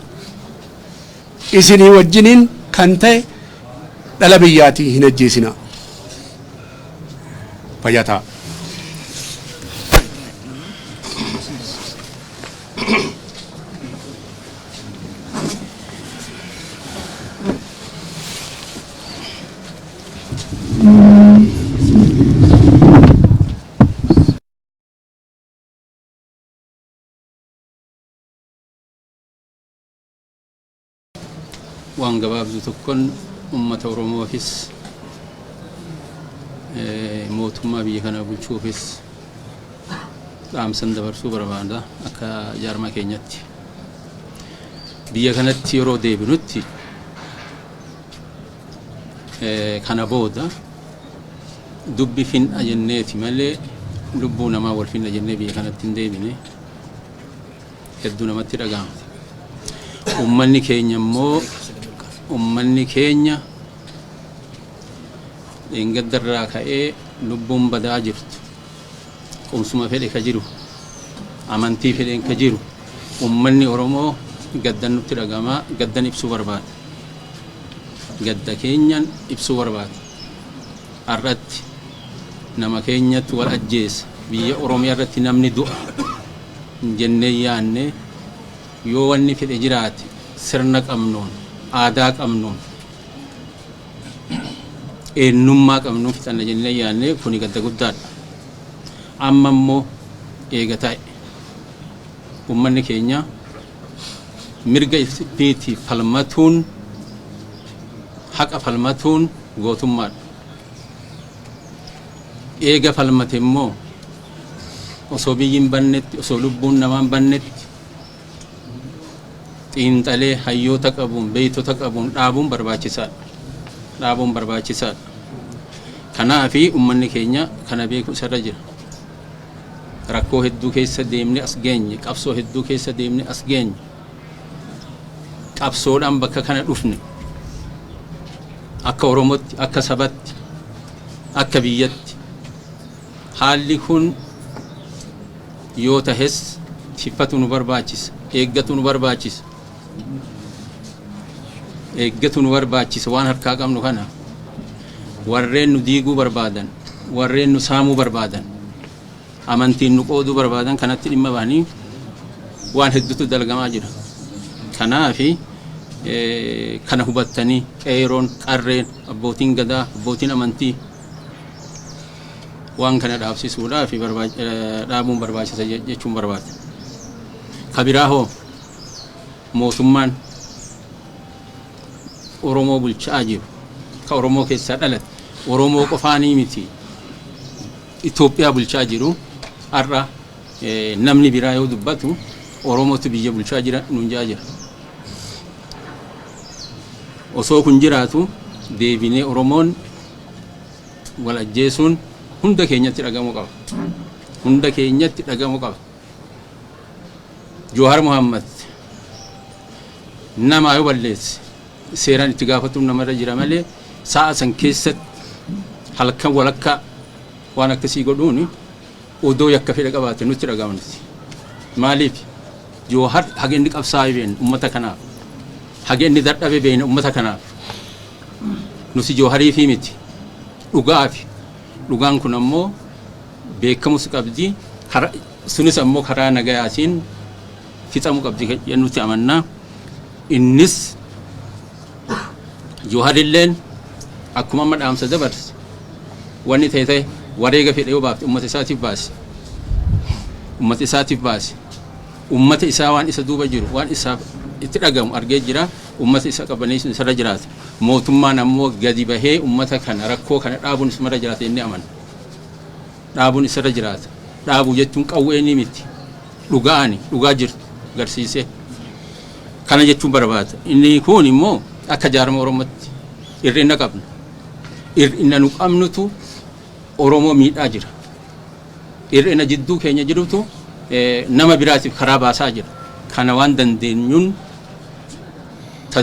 Isinii wajjiniin kan ta'e dhala biyyaatii hin ajjeesina. Fayyataa. waan gabaabdu tokkon ummata Oromoofis mootummaa biyya kana bulchuufis dhaamsan dabarsuu barbaada akka jaarmaa keenyatti. Biyya kanatti yeroo deebinutti kana booda dubbi fin'a jenneeti malee lubbuu namaa wal fin'a jennee biyya kanatti hin deebine hedduu namatti dhaga'ama. Ummanni keenya dhengaddarraa ka'ee lubbuun badaa jirtu qomsuma fedhe ka jiru amantii fedheen ka jiru ummanni Oromoo gaddan nutti dhagama gaddan ibsuu barbaada. Gadda keenyan ibsuu barbaada. Har'atti nama keenyatti wal ajjeesa biyya Oromiyaa irratti namni du'a jennee yaanne yoo wanni fedhe jiraate sirna qabnuun aadaa qabnuun eenyummaa qabnuun fixanna jennee yaanne kuni gadda guddaadha. Amma immoo eega ta'e ummanni keenya mirga ifiitiif falmatuun haqa falmatuun gootummaadha. Eega falmate immoo osoo biyyiin bannetti osoo lubbuun namaan bannetti xiinxalee hayyoota qabuun beeytota qabuun dhaabuun barbaachisaadha. Kanaafi ummanni keenya kana beeku isarra jira. Rakkoo hedduu keessa deemne as geenye qabsoo hedduu keessa deemne as geenye qabsoodhaan bakka kana dhufne akka Oromootti akka sabatti akka biyyatti haalli kun yoo tahes tiffatu nu barbaachisa eeggatu nu barbaachisa waan harkaa qabnu kana warreen nu diiguu barbaadan warreen nu saamuu barbaadan amantiin nu qooduu barbaadan kanatti dhimma bahanii waan hedduutu dalagamaa jira. Kanaafi kana hubattanii qeeroon qarreen abbootiin gadaa abbootiin amantii waan kana dhaabsisuudhaaf dhaabuun barbaachisa jechuun barbaada. Kabiraa hoo mootummaan Oromoo bulchaa jiru ka Oromoo keessaa dhalate Oromoo qofaanii miti Itoophiyaa bulchaa jiru har'a namni biraa yoo dubbatu Oromootu biyya bulchaa jira nuun jira. Osoo kun jiraatu deebinee Oromoon wal ajjeesuun hunda keenyatti dhagamu qaba. Johar Muhammad nama yoo balleesse seeraan itti gaafatuun namarra jira malee sa'a san keessatti halkan walakka waan akkasii godhuuni odoo yakka fedha qabaate nutti dhagahamti. Maaliif Jawhar haga inni qabsaa'ee beekne uummata kanaaf haga inni dadhabee beekne uummata kanaaf nuti Jawharii fi miti dhugaafi dhugaan kun ammoo beekamus qabdi sunis ammoo karaa nagayaatiin fixamuu qabdi nuti amannaa. Innis Jawharilleen akkuma amma dhaamsa dabarse wanni ta'e wareega fedhe yoo baafte uummata isaatiif baase uummata isaa waan isa duuba jiru waan isaaf itti dhagamu argee jira uummata isa qabaneessu isarra jiraata mootummaan ammoo gadi bahee uummata kana rakkoo kana dhaabuun isarra jiraata inni amana dhaabuun isarra jiraata dhaabuu jechuun qawwee miti dhugaa jirtu agarsiisee kana jechuun barbaada inni kun immoo akka jaarma oromootti hir'ina qabna hir'ina nu qabnutu oromoo miidhaa jira hir'ina jidduu keenya jirutu nama biraatiif karaa baasaa jira kana waan dandeenyuun ta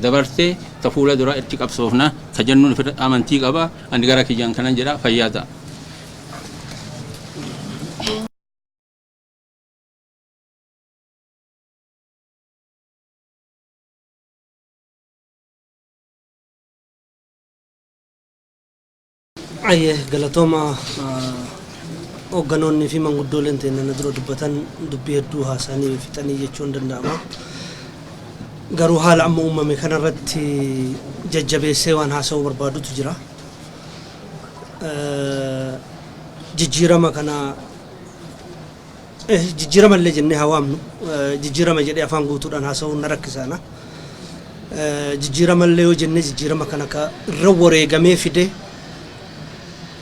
dabartee ta fuula duraa itti qabsoofna ta jennuun amantii qaba ani gara kiyyaan kanan jedha fayyaa ta'a. Aye galatoma hogganoonni fi manguddoleen teenya na dura dubbatan dubbii hedduu haasanii fixanii jechuun danda'ama. Garuu haala amma uumame kanarratti jajjabeessee waan haasa'uu barbaadutu jira. Jijjiirama kana jijjiirama illee jennee hawaamnu jijjiirama jedhee afaan guutuudhaan haasa'uun na rakkisaana. Jijjiirama illee yoo jennee jijjiirama kana irra wareegamee fide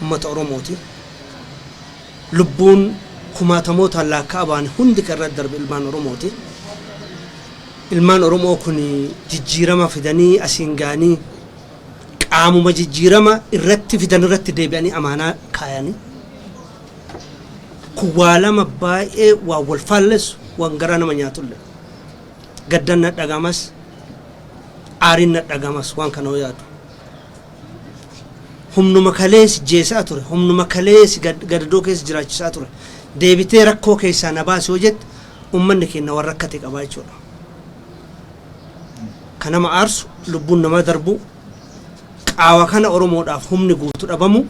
ummata oromooti lubbuun kumaatamoota lakkaa'aman hundi kan irratti darbe ilmaan oromooti ilmaan oromoo kun jijjiirama fidanii asiin gaanii qaamuma jijjiirama irratti fidan irratti deebi'anii amaanaa kaayanii kuwaalama baay'ee waa wal faalleessu waan garaa nama nyaatulle gaddan na dhagamas aariin na dhagamas waan kana yaadu humnuma kalees jeesaa ture humnuma kalees gadadoo keessa jiraachisaa ture deebitee rakkoo keessaa na baasee hojjette ummanni keenya warra rakkate qabaa jechuudha. Kanama aarsu lubbuun nama darbu qaawa kana oromoodhaaf humni guutuu dhabamu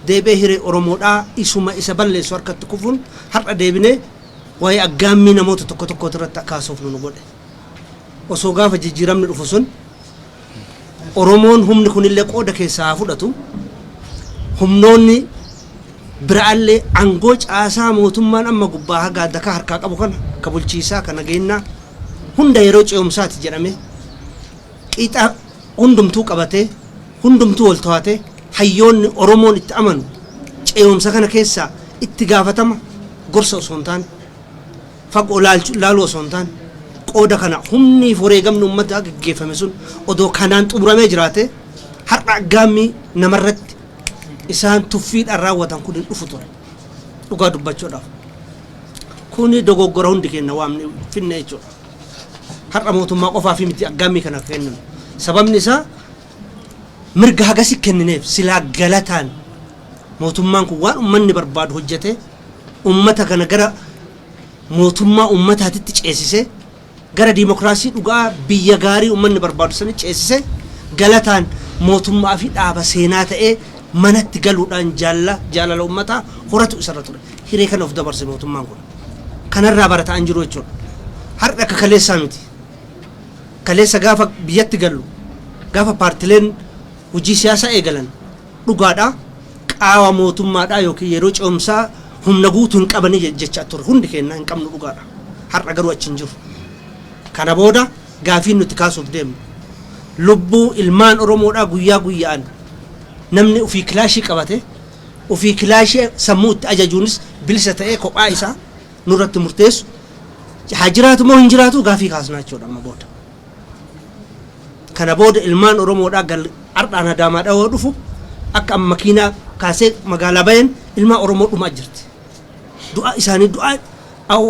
deebee hiree oromoodhaa isuma isa balleessu harkatti kufuun har'a deebinee waa'ee aggaammii namoota tokko irratti akkaasuuf nu godhe osoo gaafa jijjiiramni dhufu sun oromoon humni kunillee qooda keessaa fudhatu humnoonni biraallee aangoo caasaa mootummaan amma gubbaa haga addakaa harkaa qabu kana ka bulchiisaa kana geennaa hunda yeroo ce'umsaati jedhame qixa hundumtuu qabatee hundumtuu wal to'atee hayyoonni oromoon itti amanu ce'umsa kana keessaa itti gaafatama gorsa osoo hin taane fagoo laaluu osoo hin taane qooda kana humni wareegamni ummata gaggeeffame sun odoo kanaan xumuramee jiraate har'a gaammii namarratti isaan tuffiidhaan raawwatan kun dhufu ture dhugaa dubbachuudhaaf kuni dogoggora hundi keenya waamne finne jechuudha. Har'a mootummaa qofaa fi miti aggaammii kana kennan sababni isaa mirga hagasi kennineef silaa galataan mootummaan kun waan ummanni barbaadu hojjete ummata kana gara mootummaa ummataatitti ceesisee gara dimokiraasii dhugaa biyya gaarii ummanni barbaadu sani ceesisee galataan mootummaa fi dhaaba seenaa ta'ee manatti galuudhaan jaalala ummataa horatu isarra ture hiree kana of dabarse mootummaan kun kanarraa barataan jiru jechuudha. Har'a akka kaleessaa miti kaleessa gaafa biyyatti galu gaafa paartileen hojii siyaasaa eegalan dhugaadhaa qaawa mootummaadhaa yookiin yeroo ce'umsaa humna guutuu hin qabanii jechaa ture hundi keenya hin qabnu dhugaadha. Har'a garuu achi hin jiru. Kana booda gaafiin nuti kaasuuf deemnu lubbuu ilmaan oromoodhaa guyyaa guyyaan namni ofii kilaashii qabate ofii kilaashii sammuu itti ajajuunis bilisa ta'ee kophaa isaa nurratti murteessu haa jiraatu moo hin jiraatu gaafii kaasnaa jechuudha amma booda. Kana booda ilmaan oromoodhaa har'aan adaamaadhaa yoo dhufu akka amma makiinaa kaasee magaalaa bayan ilmaan oromoo dhumaa jirti. Du'a isaanii du'a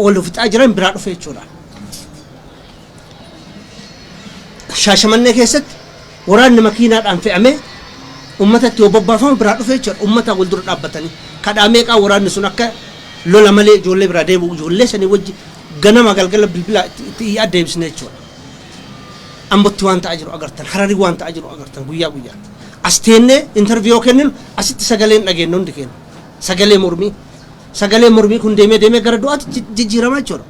wal fixaa jiran biraa dhufe jechuudha. shaashamannee keessatti waraanni makiinaadhaan fe'amee ummatatti yoo bobbaafamu biraa dhufee jechuudha ummata wal dura dhaabbatanii kadhaa meeqaa waraanni sun akka lola malee ijoollee biraa deebi'u ijoollee sanii wajji ganama galgala bilbila itti adeemsine jechuudha. Ambotti waan ta'aa jiru agartan hararii waan ta'aa jiru agartan guyyaa guyyaa as teennee interviyuu kenninu asitti sagaleen dhageenyu hundi keenya sagalee mormii kun deemee gara du'aatti jijjiiramaa jechuudha.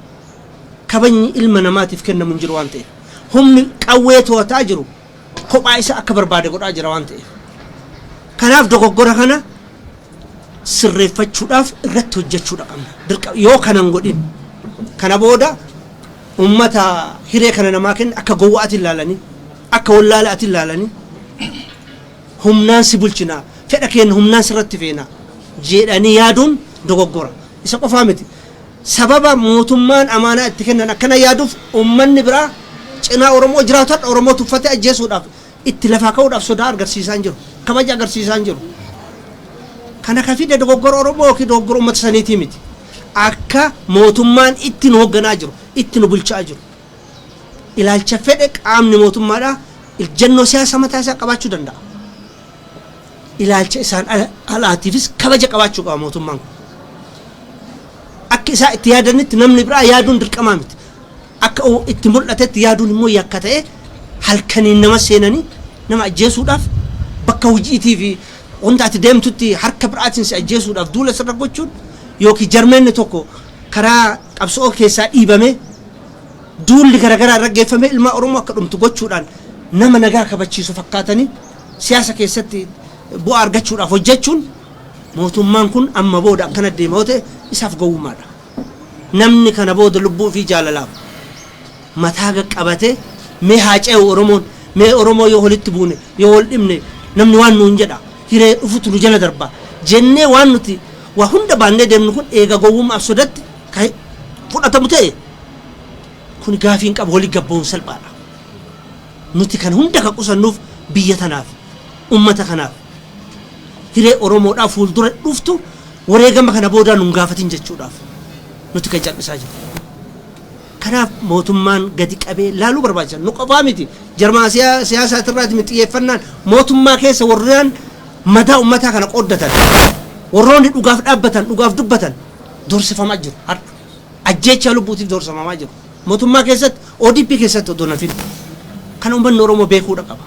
Kabajni ilma namaatiif kennamu hin jiru waan ta'eef humni qawwee to'ataa jiru kophaa isa akka barbaade godhaa jira waan ta'eef kanaaf dogoggora kana sirreeffachuudhaaf irratti hojjechuudha qabna yoo kanan godhin kana booda ummata hiree kana namaa kenna akka gowwaati ilaalanii akka wallaalaati ilaalanii humnaan si bulchina fedha keenya humnaan sirratti feena jedhanii yaaduun dogoggora isa qofaa miti sababa mootummaan amaanaa itti kennan akkana yaaduuf ummanni biraa cinaa oromoo jiraatan oromoo tuffatee ajjeesuudhaaf itti lafaa ka'uudhaaf sodaa agarsiisaa jiru kabaja agarsiisaa jiru kana kafide dogoggora oromoo ki dogoggora ummata saniitii miti akka mootummaan itti nu hoogganaa jiru itti nu bulchaa jiru ilaalcha fedhe qaamni mootummaadha iljannoo siyaasa mataa isaa qabaachuu danda'a ilaalcha isaan alaatiifis kabaja qabaachuu qaba mootummaan akka isaa itti yaadanitti namni biraa yaaduun dirqamaa miti akka itti mul'atetti yaaduun immoo yakka ta'e halkaniin nama seenanii nama ajjeesuudhaaf bakka hojiitii fi wanta ati deemtutti harka biraatiin si ajjeesuudhaaf duula sirra gochuun yookiin jarmeenni tokko karaa qabsoo keessaa dhiibame duulli garaagaraa irra geeffame ilma oromoo akka dhumtu gochuudhaan nama nagaa kabachiisu fakkaatanii siyaasa keessatti bu'aa argachuudhaaf hojjechuun mootummaan kun amma booda akkana deemaa ta'e isaaf gowwummaadha namni kana booda lubbuu fi jaalalaaf mataa qabatee mee haa ce'u oromoon mee oromoo yoo walitti buune yoo wal dhibne namni waan nuun jedha hiree dhufutu nu jala darba jennee waan nuti waa hunda baannee deemnu kun eega gowwummaaf sodatti fudhatamu ta'e kun gaafiin qabu walii gabboon salphaadha nuti kan hunda ka qusannuuf biyya tanaaf ummata kanaaf hiree oromoodhaaf fuuldura dhuftu wareegama kana booda nun gaafatin jechuudhaaf nuti kan cal'isaa jiru kanaaf mootummaan gadi qabee laaluu barbaachisan nu qofaa miti jarmaa siyaasaatiirraati miti xiyyeeffannaan mootummaa keessa warreen mataa ummataa kana qooddatan warroonni dhugaaf dhaabbatan dhugaaf dubbatan dorsifamaa jiru ajjeechaa lubbuutiif dorsifamaa jiru mootummaa keessatti ODP keessatti odoo nafin kan uummanni oromoo beekuudha qaba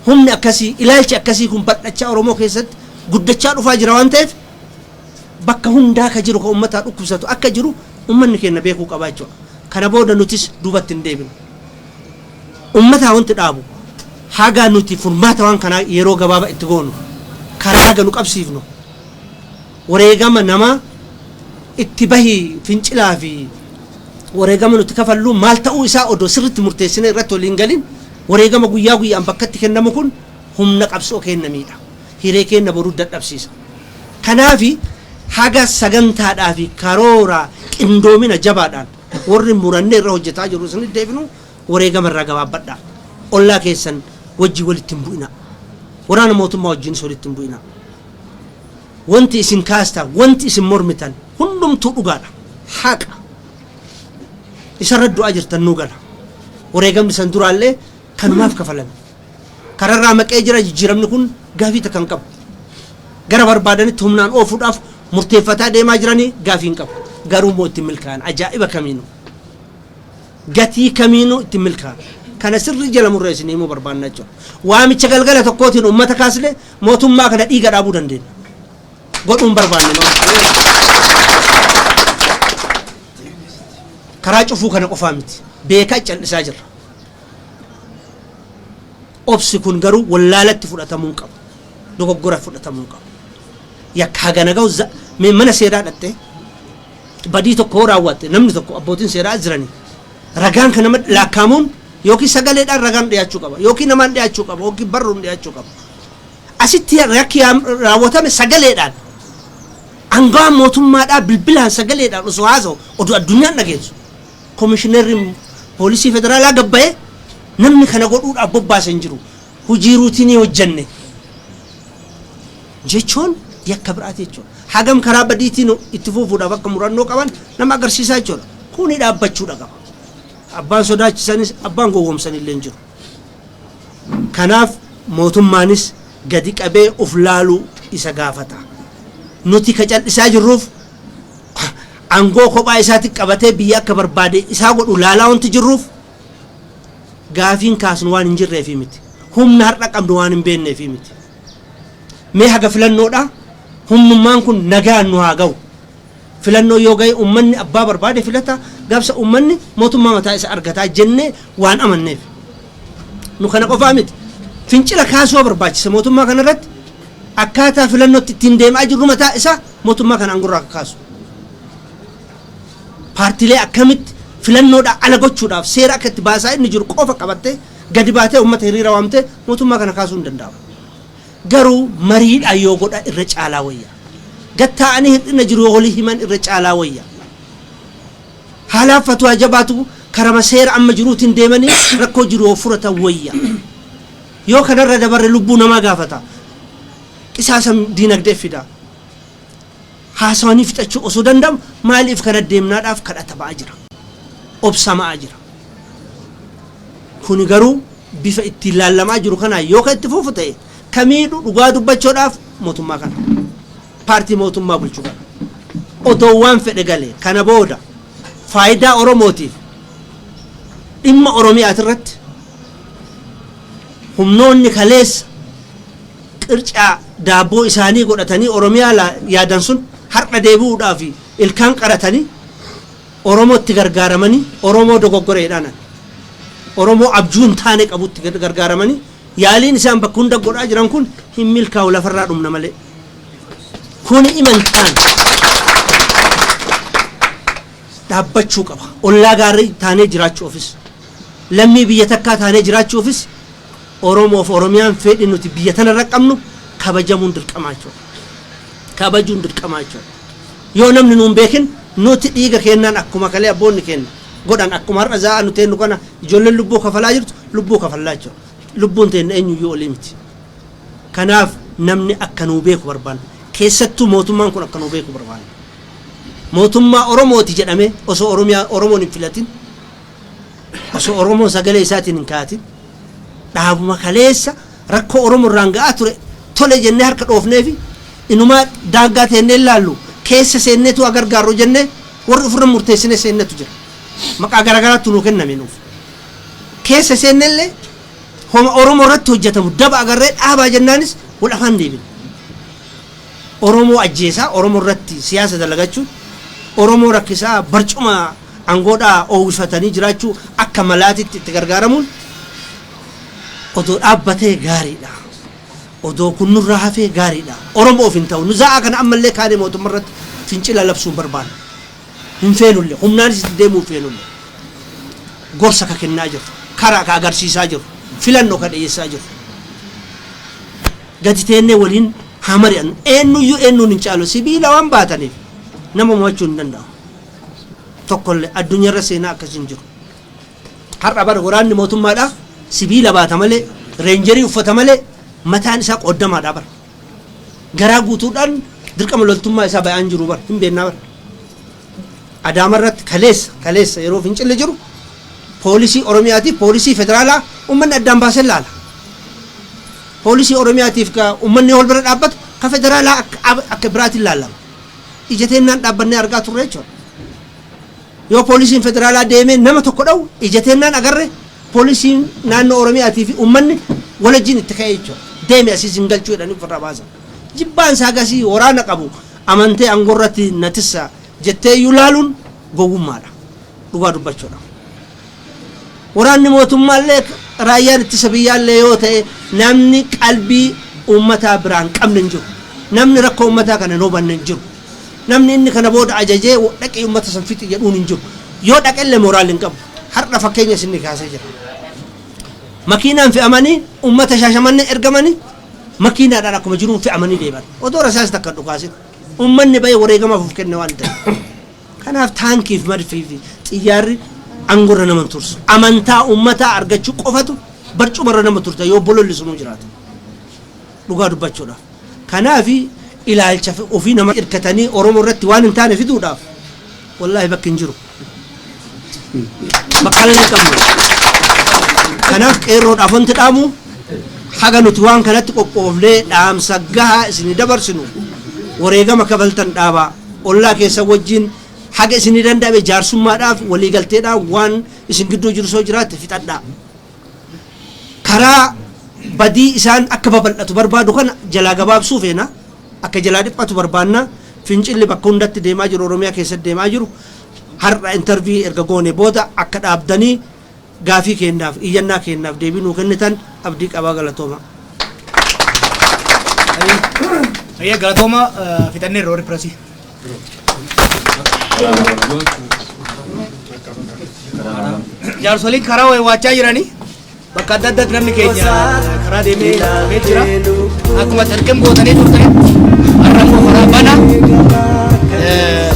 humni akkasii ilaalchi akkasii kun badhachaa oromoo keessatti guddachaa dhufaa jira waan ta'eef bakka hundaa ka jiru ka uummataa dhukkubsatu akka jiru uummanni keenya beekuu qaba jechuudha kana booda nutis duubatti hin deebinu uummataa wanti dhaabu haga nuti furmaata waan kana yeroo gabaabaa itti goonu karaa haga nu qabsiifnu wareegama nama itti bahi fincilaa fi wareegama nuti kafallu maal ta'uu isaa odoo sirriitti murteessine irratti waliin galin wareegama guyyaa guyyaan bakkatti kennamu kun humna qabsoo kenna miidha hiree kenna boruu dadhabsiisa kanaafi haga sagantaadhaa fi karoora qindoomina jabaadhaan warri murannee irra hojjetaa jiru isin deebinu wareegama irraa gabaabbadhaa ollaa keessan wajji walitti hin bu'ina waraana mootummaa wajjin walitti hin bu'ina wanti isin kaastaa wanti isin mormitan hundumtuu dhugaadha haqa isarra du'aa jirtan nuu gala wareegamni san duraallee kanumaaf kafalame kararraa maqee jira jijjiiramni kun gaafii takkan qabu gara barbaadanitti humnaan oofuudhaaf murteeffataa deemaa jiranii gaafii hin qabu garuu moo itti milkaan ajaa'iba kamiinu gatii kamiinu itti milkaan kana sirri jala murreessinii immoo barbaanna jechuudha waamicha galgala tokkootiin uummata kaasne mootummaa kana dhiiga dhaabuu dandeenya godhuun barbaanne karaa cufuu kana qofaa miti beekaa cal'isaa jirra obsi kun garuu wallaalatti fudhatamuu qabu dogoggora fudhatamuu qabu yakka hagana ga'u mana seeraa dhatte badii tokko raawwatte namni tokko abbootiin seeraa jiranii ragaan kana laakkaamuun yookiin sagaleedhaan ragaan dhiyaachuu qaba yookiin namaan dhiyaachuu qaba yookiin barruun dhiyaachuu qaba asitti rakki raawwatame sagaleedhaan angawaan mootummaadhaa bilbilaan sagaleedhaan osoo haasa'u oduu addunyaan dhageessu komishineerri poolisii federaalaa gabbayee namni kana godhuudhaaf bobbaasan jiru hojii ruutinii hojjenne jechuun yakka biraati jechuudha hagam karaa badiitiin itti fufuudhaaf akka murannoo qaban nama agarsiisaa jechuudha kuni dhaabbachuudha qaba abbaan sodaachisanis abbaan gowwoomsan illee jiru kanaaf mootummaanis gadi qabee of laaluu isa gaafata nuti ka cal'isaa jirruuf angoo kophaa isaatti qabatee biyya akka barbaade isaa godhu laalaa wanti jirruuf gaafiin kaasnu waan hin jirreefi miti humna har'a qabnu waan hin beekneefi miti mee haga filannoodha humnummaan kun nagaan nu haa ga'u filannoo yoo ga'e ummanni abbaa barbaade filata gaafsa ummanni mootummaa mataa isa argataa jennee waan amanneef nu kana qofaa miti fincila kaasuu barbaachisa mootummaa kana irratti akkaataa filannootti ittiin deemaa jirru mataa isa mootummaa kana angurraa kaasu paartiilee akkamitti filannoodha ala gochuudhaaf seera akka itti baasaa inni jiru qofa qabattee gadi baatee ummata hiriira waamtee mootummaa kana kaasuu hin danda'amu garuu mariidhaan yoo godha irra caalaa wayya gattaa'anii hir'ina jiru yoo walii himan irra caalaa wayya haalaaf fatuwaa jabaatu karama seera amma jiruutiin deemanii rakkoo jiru yoo furatan wayya yoo kanarra dabarre lubbuu namaa gaafata qisaasa diinagdee fida haasawanii fixachuu osoo danda'amu maaliif kana deemnaadhaaf kadhata ba'aa jira obsamaa jira kuni garuu bifa ittiin laallamaa jiru kana yoo ka itti fufu ta'e kamiidhu dhugaa dubbachuudhaaf mootummaa kana paartii mootummaa bulchuu kana odoo waan fedhe galee kana booda faayidaa oromootiif dhimma oromiyaat irratti humnoonni kaleessa qircaa daabboo isaanii godhatanii oromiyaa yaadan sun har'a deebi'uudhaaf ilkaan qaratanii oromootti gargaaramanii oromoo dogoggoreedhaan oromoo abjuun taane qabutti gargaaramanii yaaliin isaan bakka hunda godhaa jiran kun hin milkaa'u lafarraa dhumna malee kun imantaan dhaabbachuu qaba ollaa gaarii taanee jiraachuufis lammii biyya takkaa taanee jiraachuufis oromoof oromiyaan fedhi nuti biyya tanarra qabnu kabajamuun dirqamaachuu yoo namni nuun beekin nuti dhiiga kennaan akkuma kalee abboonni kenna godhan akkuma har'a za'a nuti ennu kana ijoolleen lubbuu kafalaa jirtu lubbuu kafallaacho lubbuun teenya eenyuyyuu olii miti kanaaf namni akka nuu beeku barbaanna keessattuu mootummaan kun akka nuu beeku barbaanna mootummaa oromooti jedhame osoo oromoon hin filatin osoo oromoon sagalee isaatiin hin kaatin dhaabuma kaleessa rakkoo oromoo irraan ga'aa ture tole jennee harka dhoofneefi inumaa daangaa teennee laallu keessa seenneetu agargaarru jennee warri ofirra murteessine seennetu jira maqaa garagaraatti nuu kenname nuuf keessa seennellee homa oromoo irratti hojjetamu daba agarree dhaabaa jennaanis wal afaan deebine oromoo ajjeesaa oromoo irratti siyaasa dalagachuun oromoo rakkisaa barcuma angoodhaa oowwifatanii jiraachuu akka malaatitti itti gargaaramuun odoo dhaabbatee gaariidha odoo kunnurraa hafee gaariidha oromoo of hin ta'u nu za'a kana ammallee kaanee mootummaa irratti fincila labsuun barbaanna hin feenulle humnaanis itti deemuu feenulle gorsa ka kennaa jiru karaa ka agarsiisaa jiru filannoo ka dhiyeessaa jiru gadi teennee waliin haa mari'annu eenyuyyuu eenyuun hin caalu sibiila waan baataniif nama mo'achuu hin danda'u tokkollee addunyaarra seenaa akkas hin jiru har'a bara waraanni mootummaadhaa sibiila baata malee reenjerii uffata malee mataan isaa qoddamaadha bara garaa guutuudhaan dirqama loltummaa isaa bayaan jiru bara hin beennaa bara adaamarratti kaleessa yeroo fincilli jiru poolisii oromiyaatiif poolisii federaalaa ummanni addaan baasee laala poolisii oromiyaatiif ka ummanni wal bira dhaabbatu ka federaalaa akka biraatiin laalama ijateennaan dhaabbannee argaa turre jechuudha yoo poolisiin federaalaa deemee nama tokko dha'u ijateennaan agarre poolisiin naannoo oromiyaatii fi ummanni walajjiin itti ka'ee jechuudha deeme asiis hin galchuu jedhanii ofirraa baasan jibbaan isaa gasii waraana qabu amantee angorratti natissa jettee iyyuu laaluun gowwummaadha dhugaa dubbachuudha waraanni mootummaallee raayyaan ittisa biyyaallee yoo ta'e namni qalbii ummataa biraan qabne hin jiru namni rakkoo ummataa kana hin hubanne hin jiru namni inni kana booda ajajee dhaqee ummata san fixi jedhuun hin jiru yoo dhaqellee moraal hin qabu har'a fakkeenya isinni kaasee jira makiinaan fe'amanii ummata shaashamannee ergamanii makiinaadhaan akkuma jiruun fe'amanii deeman odoo rasaas takka dhukaasin ummanni ba'ee wareegamaaf of kenne waan ta'e kanaaf taankiif marfii fi xiyyaarri angorra nama tursu amantaa ummataa argachuu qofatu barcumarra nama turta yoo bololli sunuu jiraata dhugaa dubbachuudhaaf kanaafi ilaalcha ofii nama irkatanii oromoo irratti waan hin taane fiduudhaaf wallaahi bakki hin jiru bakka hin qabnu kanaaf qeerroodhaaf wanti dhaamu haga nuti waan kanatti qophooflee dhaamsa gahaa isinii dabarsinu wareegama kabaltan dhaabaa ollaa keessa wajjin haga isinii danda'ame jaarsummaadhaaf waliigalteedhaan waan isin gidduu jiru soo jiraate fixadhaa. Karaa badii isaan akka babal'atu barbaadu kana jalaa gabaabsuu feena akka jalaa dhiphatu barbaanna. Fincilli bakka hundatti deemaa jiru Oromiyaa keessatti deemaa jiru har'a intervii erga goone booda akka dhaabdanii gaafii kennaaf iyyannaa kennaaf deebii nuu kennitan abdii qabaa galatooma. Ayya galatooma fixannee roori pirasii. Jaarsoliin karaa waachaa jiranii bakka adda addaatti namni keenya karaa deemee jira. Akkuma tarkeen bootanii turtanii har'a immoo karaa bana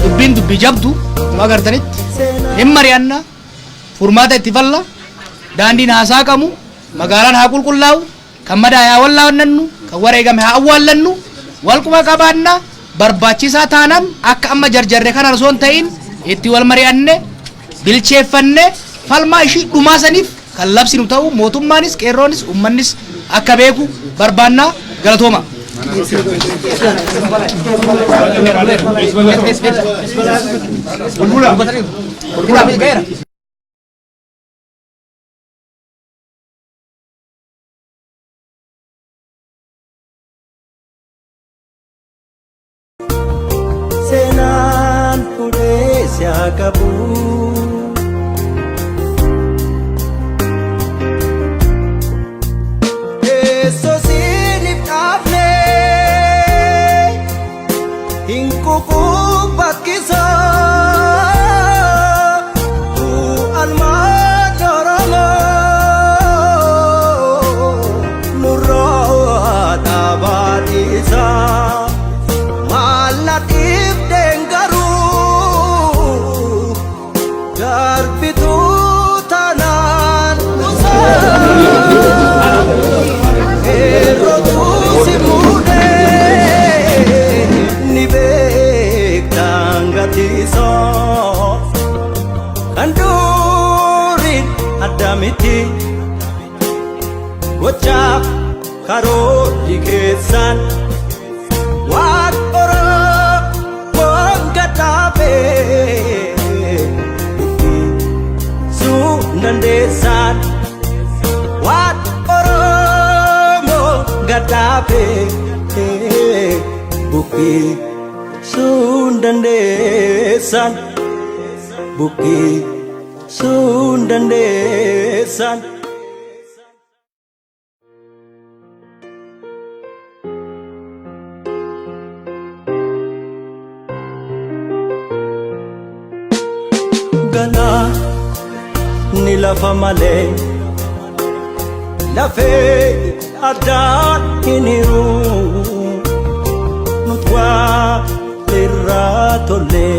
dubbiin dubbii jabdu akkuma agartanitti hin mari'anna furmaata itti falla daandiin haasaa qabu magaalaan haa qulqullaa'u kan madaa'e haa wallaanannu kan wareegame haa awwaallannu walquma qabaanna barbaachisaa taanaan akka amma jarjarre kana osoo hin ta'in itti wal mari'anne bilcheeffanne falmaa ishii dhumaa saniif kan labsinu ta'u mootummaanis qeerroonis uummannis akka beeku barbaanna galatooma. Senaan fuudhee si haa qabu. Adamiti gocap karo dikesan wat orang menggatape Sunan desan wat orang menggatape bukti Sunan desan bukti Sunan desan Gana ni lafa male lafe adat iniru nutwa lirratole